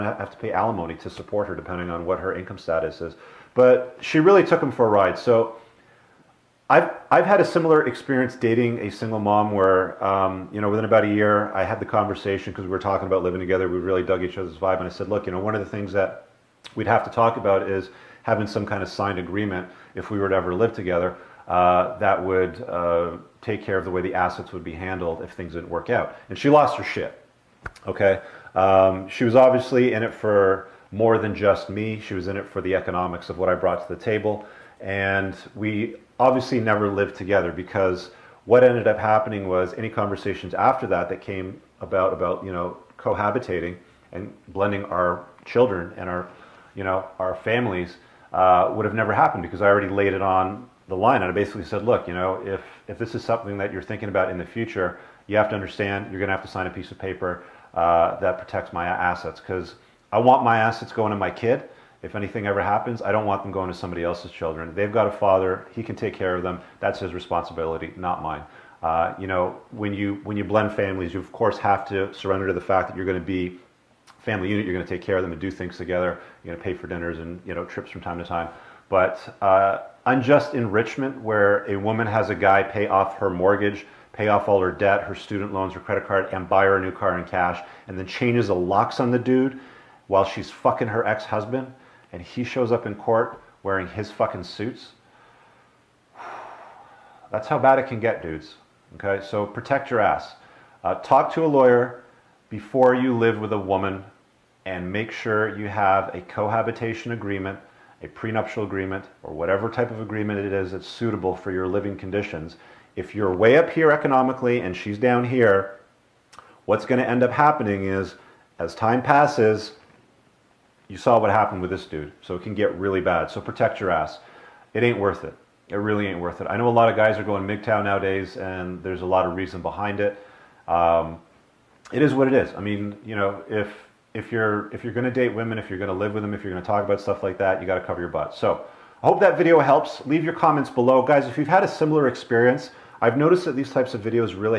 have to pay alimony to support her depending on what her income status is. But she really took him for a ride. So I've had a similar experience dating a single mom where, within about a year, I had the conversation because we were talking about living together. We really dug each other's vibe. And I said, look, one of the things that we'd have to talk about is having some kind of signed agreement if we were to ever live together that would take care of the way the assets would be handled if things didn't work out. And she lost her shit. Okay. She was obviously in it for more than just me. She was in it for the economics of what I brought to the table. And we obviously never lived together because what ended up happening was any conversations after that came about cohabitating and blending our children and our families would have never happened because I already laid it on the line. And I basically said, look, if this is something that you're thinking about in the future, you have to understand you're going to have to sign a piece of paper that protects my assets, because I want my assets going to my kid. If anything ever happens, I don't want them going to somebody else's children. They've got a father, he can take care of them. That's his responsibility, not mine. When you blend families, you of course have to surrender to the fact that you're going to be family unit. You're going to take care of them and do things together. You're going to pay for dinners and trips from time to time. But unjust enrichment, where a woman has a guy pay off her mortgage, pay off all her debt, her student loans, her credit card, and buy her a new car in cash, and then changes the locks on the dude while she's fucking her ex-husband, and he shows up in court wearing his fucking suits. That's how bad it can get, dudes. Okay, so protect your ass. Talk to a lawyer before you live with a woman, and make sure you have a cohabitation agreement, a prenuptial agreement, or whatever type of agreement it is that's suitable for your living conditions. If you're way up here economically and she's down here, what's going to end up happening is, as time passes, you saw what happened with this dude. So it can get really bad. So protect your ass. It ain't worth it. It really ain't worth it. I know a lot of guys are going MGTOW nowadays, and there's a lot of reason behind it. It is what it is. I mean, if you're going to date women, if you're going to live with them, if you're going to talk about stuff like that, you got to cover your butt. So I hope that video helps. Leave your comments below. Guys, if you've had a similar experience, I've noticed that these types of videos really help.